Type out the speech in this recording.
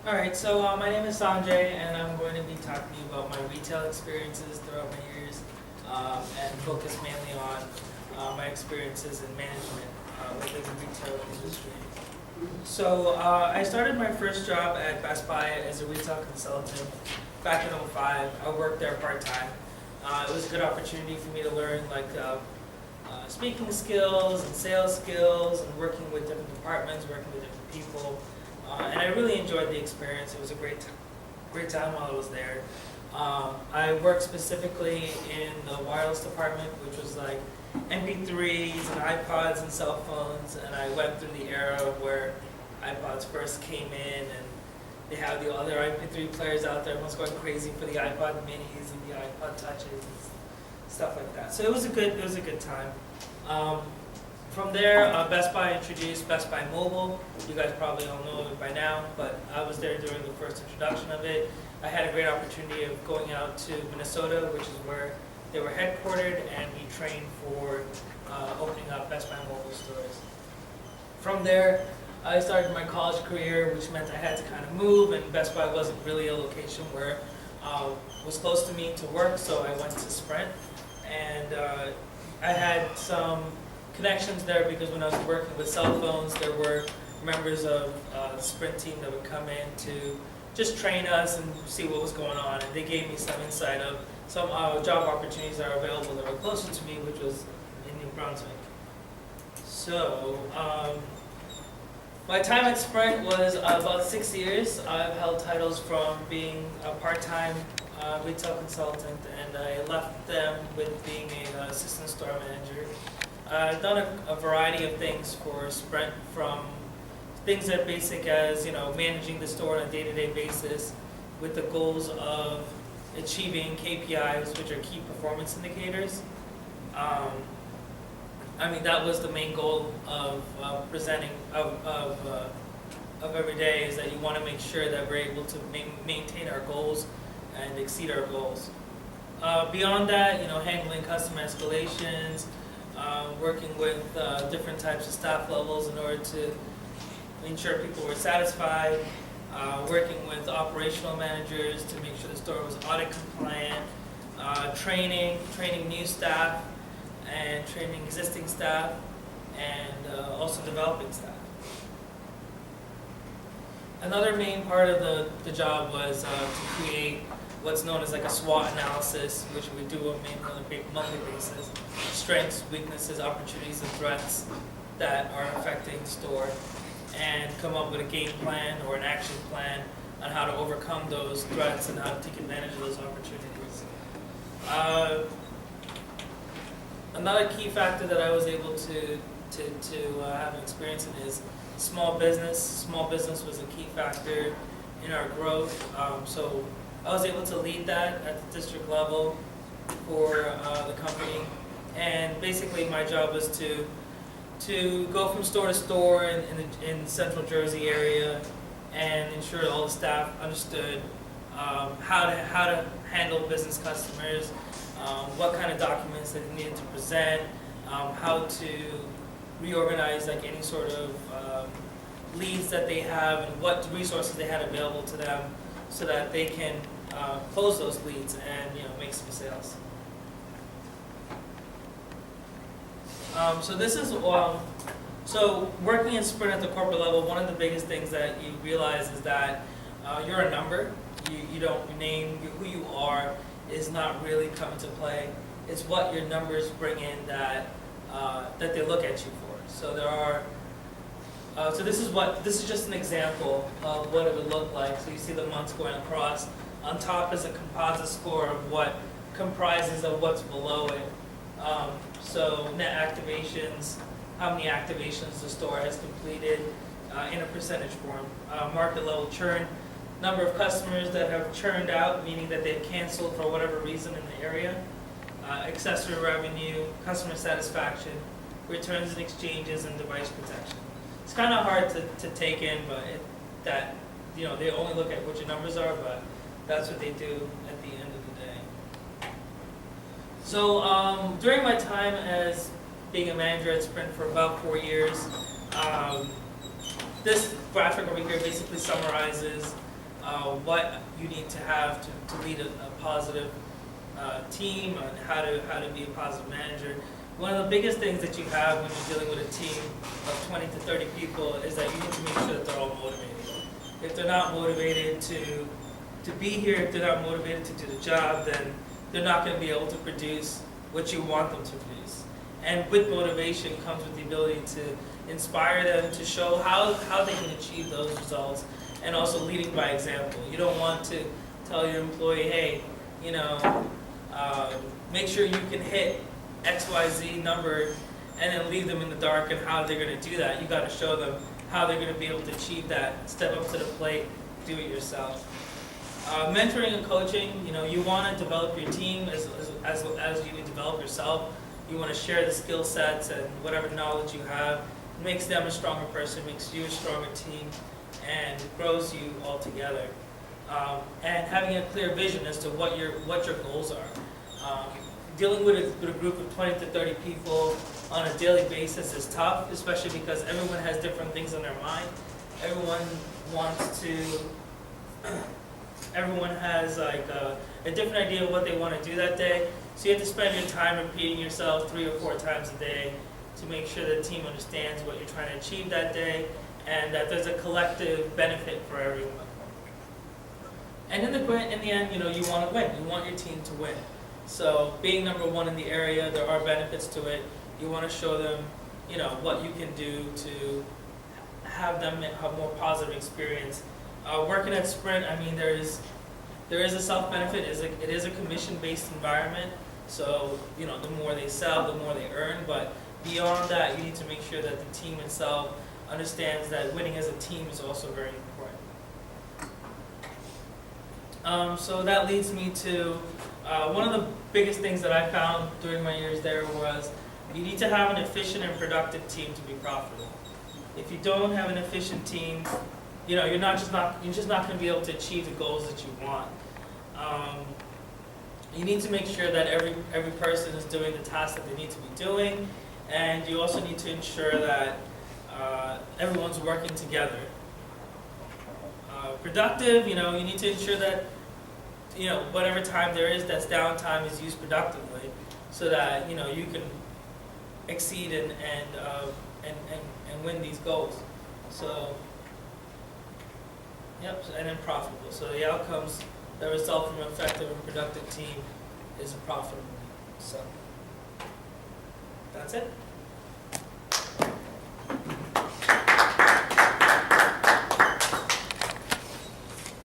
Alright, so my name is Sanjay, and I'm going to be talking to you about my retail experiences throughout my years, and focus mainly on my experiences in management within the retail industry. So I started my first job at Best Buy as a retail consultant back in '05. I worked there part-time. It was a good opportunity for me to learn speaking skills and sales skills and working with different departments, working with different people. And I really enjoyed the experience. It was a great time while I was there. I worked specifically in the wireless department, which was like MP3s and iPods and cell phones. And I went through the era where iPods first came in, and they had the other MP3 players out there. Everyone's going crazy for the iPod minis and the iPod touches and stuff like that. So it was a good time. From there, Best Buy introduced Best Buy Mobile. You guys probably all know it by now, but I was there during the first introduction of it. I had a great opportunity of going out to Minnesota, which is where they were headquartered, and we trained for opening up Best Buy Mobile stores. From there, I started my college career, which meant I had to kind of move, and Best Buy wasn't really a location where was close to me to work, so I went to Sprint, and I had some connections there because when I was working with cell phones, there were members of the Sprint team that would come in to just train us and see what was going on, and they gave me some insight of some job opportunities that are available that were closer to me, which was in New Brunswick. So my time at Sprint was about 6 years. I've held titles from being a part-time retail consultant, and I left them with being an assistant store manager. I've done a variety of things for Sprint, from things as basic as managing the store on a day-to-day basis with the goals of achieving KPIs, which are key performance indicators. That was the main goal of presenting of every day, is that you want to make sure that we're able to maintain our goals and exceed our goals. Beyond that, handling customer escalations, working with different types of staff levels in order to ensure people were satisfied, working with operational managers to make sure the store was audit compliant, training new staff, and training existing staff, and also developing staff. Another main part of the job was to create what's known as like a SWOT analysis, which we do on a monthly basis. Strengths, weaknesses, opportunities, and threats that are affecting the store, and come up with a game plan or an action plan on how to overcome those threats and how to take advantage of those opportunities. Another key factor that I was able to have an experience in is small business. Small business was a key factor in our growth. So I was able to lead that at the district level for the company, and basically my job was to go from store to store in the central Jersey area and ensure all the staff understood how to handle business customers, what kind of documents they needed to present, how to reorganize any sort of leads that they have, and what resources they had available to them, so that they can close those leads and make some sales. So this is so working in Sprint at the corporate level. One of the biggest things that you realize is that you're a number. You don't name who you are is not really come into play. It's what your numbers bring in that they look at you for. So there are. So this is just an example of what it would look like. So you see the months going across. On top is a composite score of what comprises of what's below it. So net activations, how many activations the store has completed in a percentage form. Market level churn, number of customers that have churned out, meaning that they've canceled for whatever reason in the area. Accessory revenue, customer satisfaction, returns and exchanges, and device protection. It's kind of hard to take in, but they only look at what your numbers are, but that's what they do at the end of the day. So during my time as being a manager at Sprint for about 4 years, this graphic over here basically summarizes what you need to have to lead a positive team, and how to be a positive manager. One of the biggest things that you have when you're dealing with a team of 20 to 30 people is that you need to make sure that they're all motivated. If they're not motivated to be here, if they're not motivated to do the job, then they're not going to be able to produce what you want them to produce. And with motivation comes with the ability to inspire them, to show how they can achieve those results, and also leading by example. You don't want to tell your employee, hey, make sure you can hit XYZ number, and then leave them in the dark and how they're going to do that. You got to show them how they're going to be able to achieve that. Step up to the plate, do it yourself. Mentoring and coaching, you want to develop your team as you develop yourself. You want to share the skill sets and whatever knowledge you have. It makes them a stronger person, makes you a stronger team, and grows you all together. And having a clear vision as to what your goals are. Dealing with a group of 20 to 30 people on a daily basis is tough, especially because everyone has different things on their mind. Everyone has like a different idea of what they want to do that day. So you have to spend your time repeating yourself 3 or 4 times a day to make sure the team understands what you're trying to achieve that day, and that there's a collective benefit for everyone. And in the end, you want to win. You want your team to win. So being number one in the area, there are benefits to it. You want to show them, what you can do to have them have more positive experience. Working at Sprint, there is a self-benefit. It is a commission-based environment. So, the more they sell, the more they earn. But beyond that, you need to make sure that the team itself understands that winning as a team is also very important. So that leads me to one of the biggest things that I found during my years there was you need to have an efficient and productive team to be profitable. If you don't have an efficient team, you're just not going to be able to achieve the goals that you want. You need to make sure that every person is doing the tasks that they need to be doing, and you also need to ensure that everyone's working together. Productive, you need to ensure that whatever time there is that's downtime is used productively, so that you can exceed and win these goals. So, and then profitable. So the outcomes that result from an effective and productive team is a profitable. So that's it.